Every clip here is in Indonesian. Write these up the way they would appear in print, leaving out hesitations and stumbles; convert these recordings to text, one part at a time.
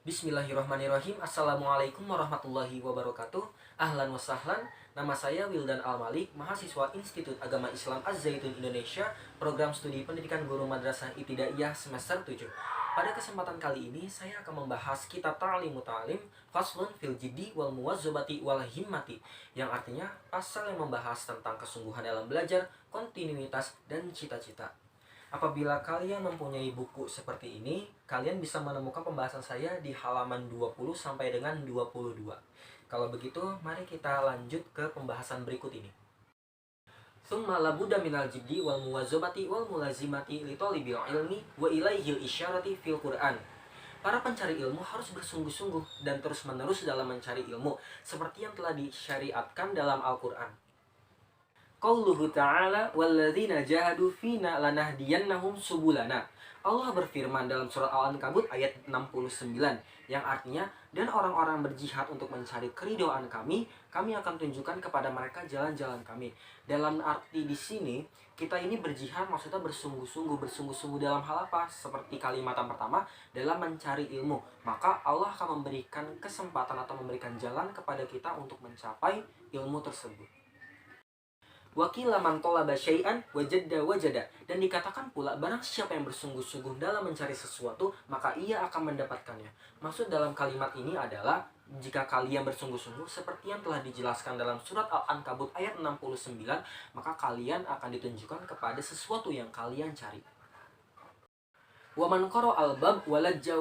Bismillahirrahmanirrahim. Assalamualaikum warahmatullahi wabarakatuh. Ahlan wa sahlan. Nama saya Wildan Al-Malik, mahasiswa Institut Agama Islam Az-Zaitun Indonesia, program studi pendidikan guru madrasah ibtidaiyah semester 7. Pada kesempatan kali ini saya akan membahas kitab Ta'limu Ta'lim Faslun fil Jiddi wal Muwazzabati wal Himmati, yang artinya pasal yang membahas tentang kesungguhan dalam belajar, kontinuitas dan cita-cita. Apabila kalian mempunyai buku seperti ini, kalian bisa menemukan pembahasan saya di halaman 20 sampai dengan 22. Kalau begitu, mari kita lanjut ke pembahasan berikut ini. Tsumma labudda minal jiddi wal muwazzabati wal mulazimati li talibil ilmi wa ilaihil isyarati fil Qur'an. Para pencari ilmu harus bersungguh-sungguh dan terus-menerus dalam mencari ilmu, seperti yang telah disyariatkan dalam Al-Qur'an. Qauluhu ta'ala walladzina jahadu fina lanahdiyannahum subulana. Allah berfirman dalam surat Al-Ankabut ayat 69, yang artinya, dan orang-orang berjihad untuk mencari keridhaan kami akan tunjukkan kepada mereka jalan-jalan kami. Dalam arti di sini, kita ini berjihad maksudnya bersungguh-sungguh dalam hal apa? Seperti kalimat yang pertama, dalam mencari ilmu. Maka Allah akan memberikan kesempatan atau memberikan jalan kepada kita untuk mencapai ilmu tersebut. Wakila man talaba syai'an wajada. Dan dikatakan pula, barang siapa yang bersungguh-sungguh dalam mencari sesuatu, maka ia akan mendapatkannya. Maksud dalam kalimat ini adalah, jika kalian bersungguh-sungguh seperti yang telah dijelaskan dalam surat Al-Ankabut ayat 69, maka kalian akan ditunjukkan kepada sesuatu yang kalian cari. Waman qara al-bab walajja.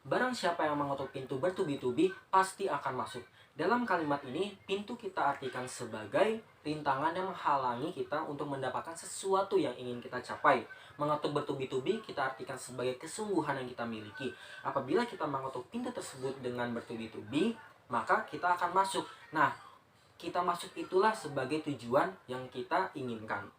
Barang siapa yang mengetuk pintu bertubi-tubi, pasti akan masuk. Dalam kalimat ini, pintu kita artikan sebagai rintangan yang menghalangi kita untuk mendapatkan sesuatu yang ingin kita capai. Mengetuk bertubi-tubi kita artikan sebagai kesungguhan yang kita miliki. Apabila kita mengetuk pintu tersebut dengan bertubi-tubi, maka kita akan masuk. Nah, kita masuk itulah sebagai tujuan yang kita inginkan.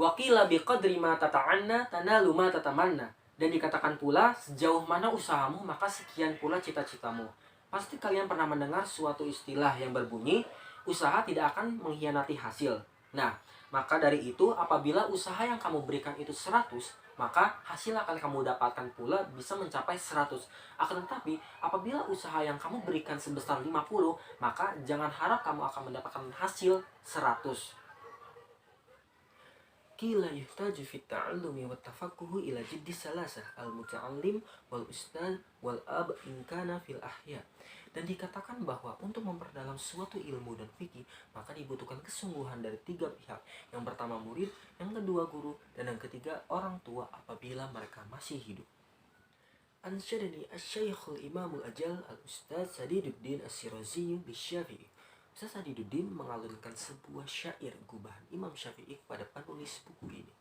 Waqila biqadri ma tata'anna tanalu ma tatamanna. Dan dikatakan pula, sejauh mana usahamu, maka sekian pula cita-citamu. Pasti kalian pernah mendengar suatu istilah yang berbunyi, usaha tidak akan mengkhianati hasil. Nah, maka dari itu, apabila usaha yang kamu berikan itu 100, maka hasil akan kamu dapatkan pula bisa mencapai 100. Akan tetapi, apabila usaha yang kamu berikan sebesar 50, maka jangan harap kamu akan mendapatkan hasil 100. Qila yuhtaju fit ta'allumi wat tafaqquhu ila jiddi salasah al-muta'allim wal ustad wal ab in kana fil ahya. Dan dikatakan bahwa untuk memperdalam suatu ilmu dan fikih, maka dibutuhkan kesungguhan dari 3 pihak. Yang pertama murid, yang kedua guru, dan yang ketiga orang tua apabila mereka masih hidup. Ansyadani asy-syaikhul imamul ajal al-ustad Sadiduddin As-Sirazi bisy-Syafi'i. Ustaz Sadiduddin mengalunkan sebuah syair gubahan Imam Syafi'i pada penulis buku ini.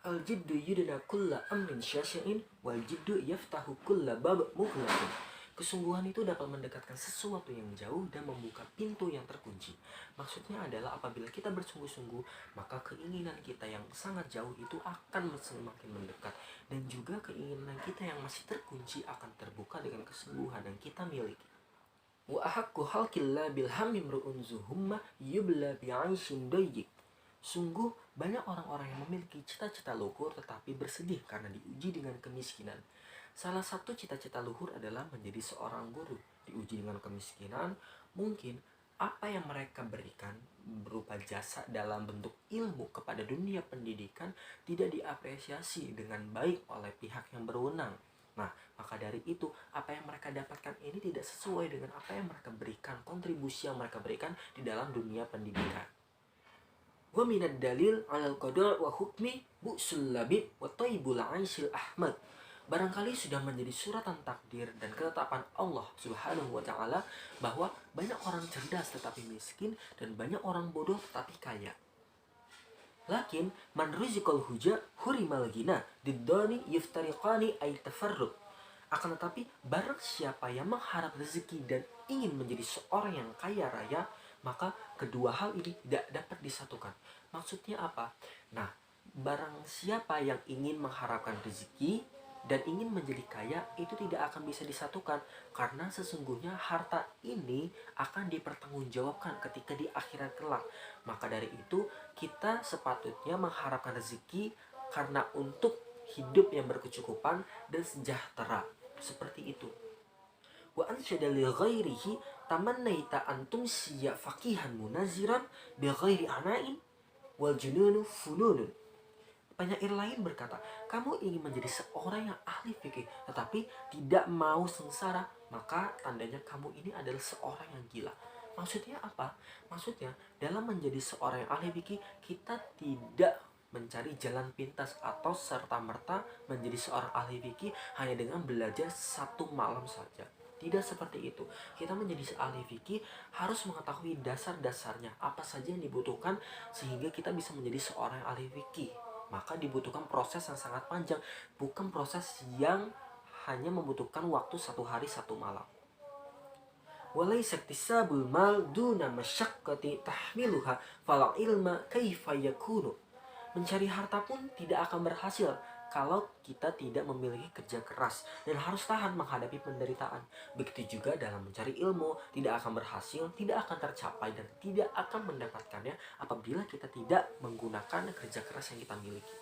Al-jiddu yudna kulla amrin syasyain wal jiddu yaftahu kulla bab mughlaqin. Kesungguhan itu dapat mendekatkan sesuatu yang jauh dan membuka pintu yang terkunci. Maksudnya adalah apabila kita bersungguh-sungguh, maka keinginan kita yang sangat jauh itu akan semakin mendekat. Dan juga keinginan kita yang masih terkunci akan terbuka dengan kesungguhan yang kita miliki. Wa ahakku halkillah bilhamim ru'un zuhumma yubla bi'aishin doyik. Sungguh banyak orang-orang yang memiliki cita-cita luhur tetapi bersedih karena diuji dengan kemiskinan. Salah satu cita-cita luhur adalah menjadi seorang guru. Diuji dengan kemiskinan, mungkin apa yang mereka berikan berupa jasa dalam bentuk ilmu kepada dunia pendidikan tidak diapresiasi dengan baik oleh pihak yang berwenang. Nah, maka dari itu, apa yang mereka dapatkan ini tidak sesuai dengan apa yang mereka berikan, kontribusi yang mereka berikan di dalam dunia pendidikan. Wa minad dalil 'alal qada' wa hukmi bu'sul labib wa thayyibul 'aisyil ahmad. Barangkali sudah menjadi suratan takdir dan ketetapan Allah Subhanahu wa ta'ala bahwa banyak orang cerdas tetapi miskin dan banyak orang bodoh tetapi kaya. Lakin man rizqal huja hurimal ghina diddani yuftariqani ay tafarruq. Akan tetapi barang siapa yang mengharap rezeki dan ingin menjadi seorang yang kaya raya, maka kedua hal ini tidak dapat disatukan. Maksudnya apa? Nah, barang siapa yang ingin mengharapkan rezeki dan ingin menjadi kaya, itu tidak akan bisa disatukan, karena sesungguhnya harta ini akan dipertanggungjawabkan ketika di akhirat kelak. Maka dari itu kita sepatutnya mengharapkan rezeki karena untuk hidup yang berkecukupan dan sejahtera. Seperti itu. Wa ansyada li ghairihi tamannaita an tumsiya faqihan munaziran bi ghairi ana'in wal jununu fununun. Penyair lain berkata, kamu ingin menjadi seorang yang ahli fikih tetapi tidak mau sengsara, maka tandanya kamu ini adalah seorang yang gila. Maksudnya apa? Maksudnya dalam menjadi seorang yang ahli fikih, kita tidak mencari jalan pintas atau serta-merta menjadi seorang ahli fikih hanya dengan belajar satu malam saja. Tidak seperti itu. Kita menjadi ahli fikih harus mengetahui dasar-dasarnya, apa saja yang dibutuhkan sehingga kita bisa menjadi seorang ahli fikih. Maka dibutuhkan proses yang sangat panjang, bukan proses yang hanya membutuhkan waktu 1 hari 1 malam. Walaysa iktisabul mal duna masyaqqati tahmiluha fal ilma kaifa yakunu. Mencari harta pun tidak akan berhasil kalau kita tidak memiliki kerja keras dan harus tahan menghadapi penderitaan. Begitu juga dalam mencari ilmu, tidak akan berhasil, tidak akan tercapai, dan tidak akan mendapatkannya apabila kita tidak menggunakan kerja keras yang kita miliki.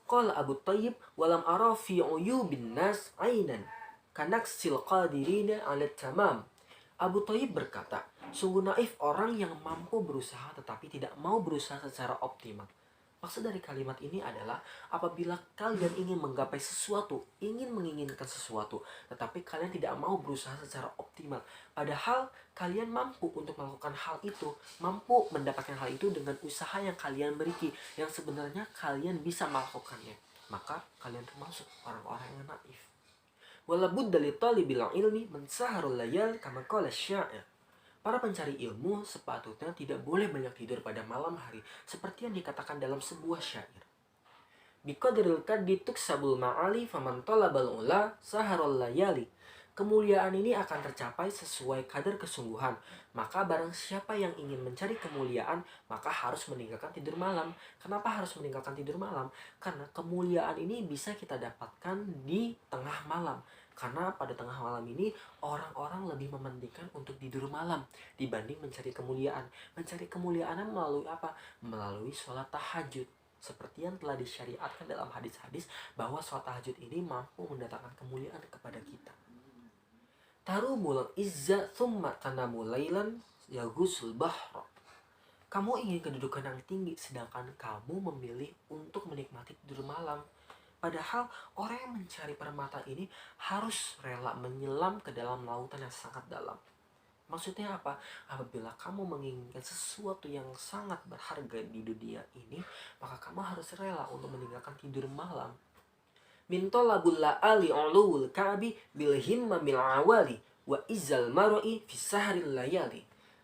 Qala Abu Thayyib walam ara fi uyubin nas ainan kanaksil qadirina 'ala tamam. Abu Thayyib berkata, sungguh naif orang yang mampu berusaha tetapi tidak mau berusaha secara optimal. Maksud dari kalimat ini adalah apabila kalian ingin menggapai sesuatu, ingin menginginkan sesuatu, tetapi kalian tidak mau berusaha secara optimal. Padahal kalian mampu untuk melakukan hal itu, mampu mendapatkan hal itu dengan usaha yang kalian miliki, yang sebenarnya kalian bisa melakukannya. Maka kalian termasuk orang-orang yang naif. Wala budda li talibil ilmi man saharul layal kama qala syair. Para pencari ilmu sepatutnya tidak boleh banyak tidur pada malam hari, seperti yang dikatakan dalam sebuah syair. Biqadril kaddi tuksabul ma'ali faman talabal ula saharul layali. Kemuliaan ini akan tercapai sesuai kadar kesungguhan. Maka barang siapa yang ingin mencari kemuliaan, maka harus meninggalkan tidur malam. Kenapa harus meninggalkan tidur malam? Karena kemuliaan ini bisa kita dapatkan di tengah malam. Karena pada tengah malam ini orang-orang lebih mementingkan untuk tidur malam dibanding mencari kemuliaan. Mencari kemuliaan melalui apa? Melalui sholat tahajud. Seperti yang telah disyariatkan dalam hadis-hadis bahwa sholat tahajud ini mampu mendatangkan kemuliaan kepada kita. Tarumul izza thumma tanamu laylan yaghussul bahra. Kamu ingin kedudukan yang tinggi sedangkan kamu memilih untuk menikmati tidur malam. Padahal orang yang mencari permata ini harus rela menyelam ke dalam lautan yang sangat dalam. Maksudnya apa? Apabila kamu menginginkan sesuatu yang sangat berharga di dunia ini, maka kamu harus rela untuk meninggalkan tidur malam. Min talabul la'ali uluwul ka'bi bil himma bil awali wa izzal mar'i fi sahril layali.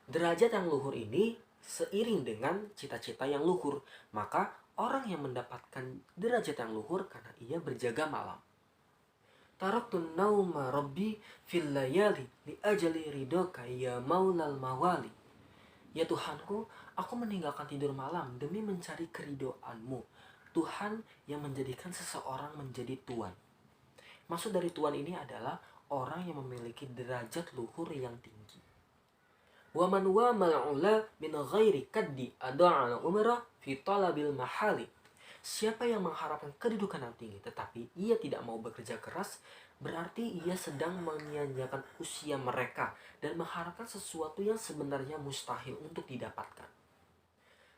Derajat yang luhur ini seiring dengan cita-cita yang luhur, maka orang yang mendapatkan derajat yang luhur karena ia berjaga malam. Taraktun nauma rabbi fil layali li ajali ridhoka ya maulal mawali. Ya Tuhanku, aku meninggalkan tidur malam demi mencari keridoanmu. Tuhan yang menjadikan seseorang menjadi tuan. Maksud dari tuan ini adalah orang yang memiliki derajat luhur yang tinggi. Wa man wamal ula min ghairi kaddi ada'al umrah fi talabil mahali. Siapa yang mengharapkan kedudukan yang tinggi tetapi ia tidak mau bekerja keras, berarti ia sedang menyia-nyiakan usia mereka dan mengharapkan sesuatu yang sebenarnya mustahil untuk didapatkan.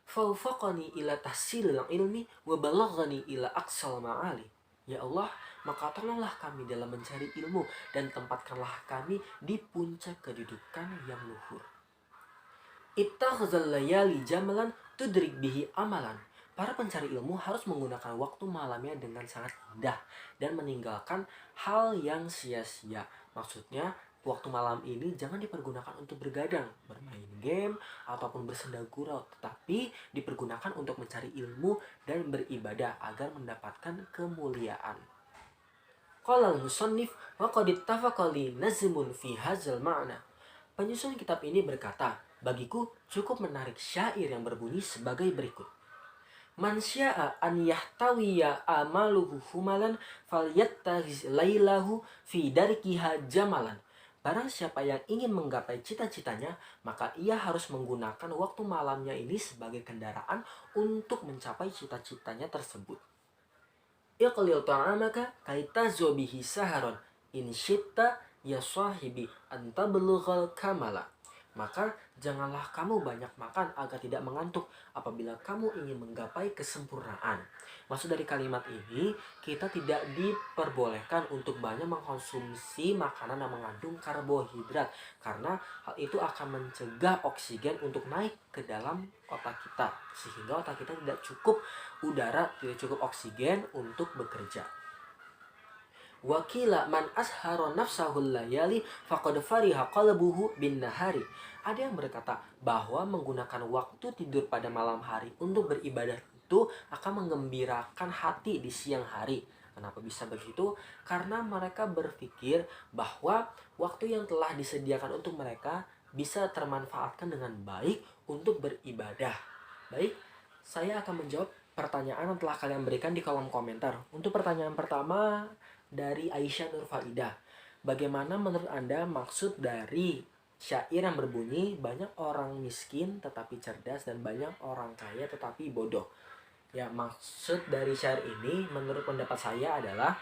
Fawfaqani ila tahsilil ilmi wa balaghani ila aqsal ma'ali. Ya Allah, maka tolonglah kami dalam mencari ilmu dan tempatkanlah kami di puncak kedudukan yang luhur. Ittakhazal layali jamalan tudrik bihi amalan. Para pencari ilmu harus menggunakan waktu malamnya dengan sangat indah dan meninggalkan hal yang sia-sia. Maksudnya, waktu malam ini jangan dipergunakan untuk bergadang, bermain game, ataupun bersenda gurau, tetapi dipergunakan untuk mencari ilmu dan beribadah agar mendapatkan kemuliaan. Qala al-musannif wa qad ittafaqa li nazmun fi hadzal ma'na. Penyusun kitab ini berkata, bagiku cukup menarik syair yang berbunyi sebagai berikut. Man sya'a an yahtawiya amaluhu humalan falyattahiz lailahu fi darkiha jamalan. Barang siapa yang ingin menggapai cita-citanya, maka ia harus menggunakan waktu malamnya ini sebagai kendaraan untuk mencapai cita-citanya tersebut. Iqlil ta'amaka kaitazu bihi saharon In syitta ya sahibi anta belughal kamala. Maka janganlah kamu banyak makan agar tidak mengantuk apabila kamu ingin menggapai kesempurnaan. Maksud dari kalimat ini, kita tidak diperbolehkan untuk banyak mengkonsumsi makanan yang mengandung karbohidrat. Karena hal itu akan mencegah oksigen untuk naik ke dalam otak kita. Sehingga otak kita tidak cukup udara, tidak cukup oksigen untuk bekerja. Wakila man asharo nafsahul layali faqad fariha qalbuhu bin nahari. Ada yang berkata bahwa menggunakan waktu tidur pada malam hari untuk beribadah itu akan menggembirakan hati di siang hari. Kenapa bisa begitu? Karena mereka berpikir bahwa waktu yang telah disediakan untuk mereka bisa termanfaatkan dengan baik untuk beribadah. Baik, saya akan menjawab pertanyaan yang telah kalian berikan di kolom komentar. Untuk pertanyaan pertama, dari Aisyah Nur Faidah. Bagaimana menurut Anda maksud dari syair yang berbunyi banyak orang miskin tetapi cerdas dan banyak orang kaya tetapi bodoh? Ya, maksud dari syair ini menurut pendapat saya adalah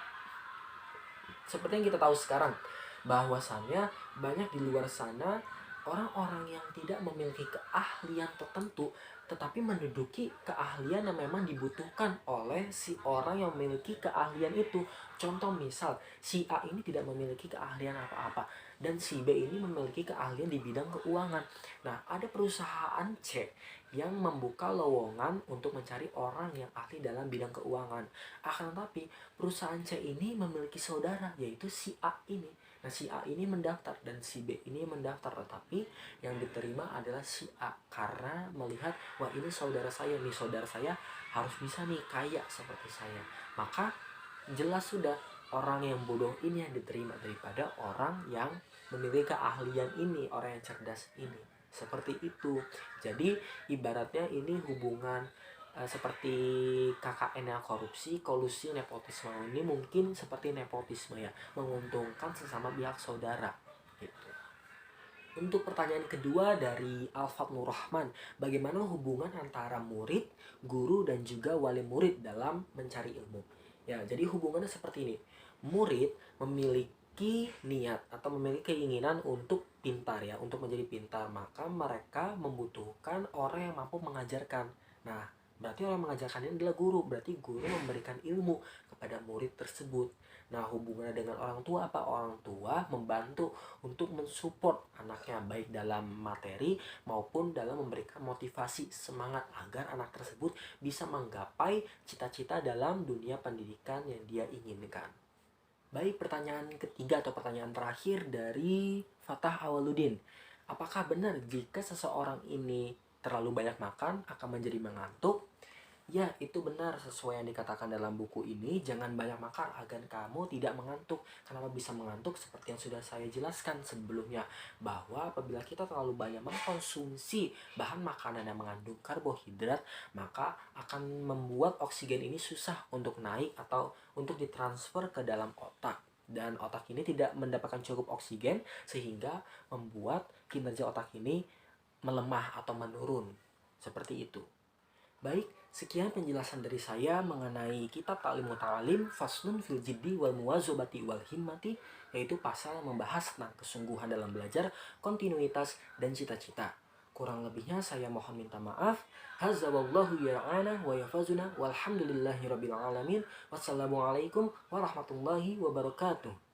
seperti yang kita tahu sekarang, bahwasannya banyak di luar sana orang-orang yang tidak memiliki keahlian tertentu tetapi menduduki keahlian yang memang dibutuhkan oleh si orang yang memiliki keahlian itu. Contoh misal, si A ini tidak memiliki keahlian apa-apa dan si B ini memiliki keahlian di bidang keuangan. Nah, ada perusahaan C yang membuka lowongan untuk mencari orang yang ahli dalam bidang keuangan. Akan tetapi, perusahaan C ini memiliki saudara, yaitu si A ini. Nah, si A ini mendaftar dan si B ini mendaftar, tetapi yang diterima adalah si A karena melihat, wah ini saudara saya nih, saudara saya harus bisa nih kaya seperti saya. Maka jelas sudah orang yang bodoh ini yang diterima daripada orang yang memiliki keahlian ini, orang yang cerdas ini. Seperti itu. Jadi ibaratnya ini hubungan seperti KKN yang korupsi, kolusi, nepotisme ini mungkin seperti nepotisme ya, menguntungkan sesama pihak saudara gitu. Untuk pertanyaan kedua dari Alfat Nur Rahman, bagaimana hubungan antara murid, guru, dan juga wali murid dalam mencari ilmu? Ya, jadi hubungannya seperti ini. Murid memiliki niat atau memiliki keinginan untuk pintar ya, untuk menjadi pintar, maka mereka membutuhkan orang yang mampu mengajarkan. Nah, berarti orang yang mengajarkan ini adalah guru, berarti guru memberikan ilmu kepada murid tersebut. Nah, hubungannya dengan orang tua apa? Orang tua membantu untuk mensupport anaknya baik dalam materi maupun dalam memberikan motivasi semangat agar anak tersebut bisa menggapai cita-cita dalam dunia pendidikan yang dia inginkan. Baik, pertanyaan ketiga atau pertanyaan terakhir dari Fatah Awaludin. Apakah benar jika seseorang ini terlalu banyak makan akan menjadi mengantuk? Ya, itu benar sesuai yang dikatakan dalam buku ini. Jangan banyak makan agar kamu tidak mengantuk. Kenapa bisa mengantuk? Seperti yang sudah saya jelaskan sebelumnya, bahwa apabila kita terlalu banyak mengkonsumsi bahan makanan yang mengandung karbohidrat, maka akan membuat oksigen ini susah untuk naik atau untuk ditransfer ke dalam otak. Dan otak ini tidak mendapatkan cukup oksigen sehingga membuat kinerja otak ini melemah atau menurun. Seperti itu. Baik, sekian penjelasan dari saya mengenai kitab Ta'lim Muta'alim Faslun fil Jiddi wal Muwazobati wal Himmati, yaitu pasal yang membahas tentang kesungguhan dalam belajar, kontinuitas, dan cita-cita. Kurang lebihnya saya mohon minta maaf. Hazza wallahu ya'ana wa yafazuna walhamdulillahi rabbil alamin. Wassalamualaikum warahmatullahi wabarakatuh.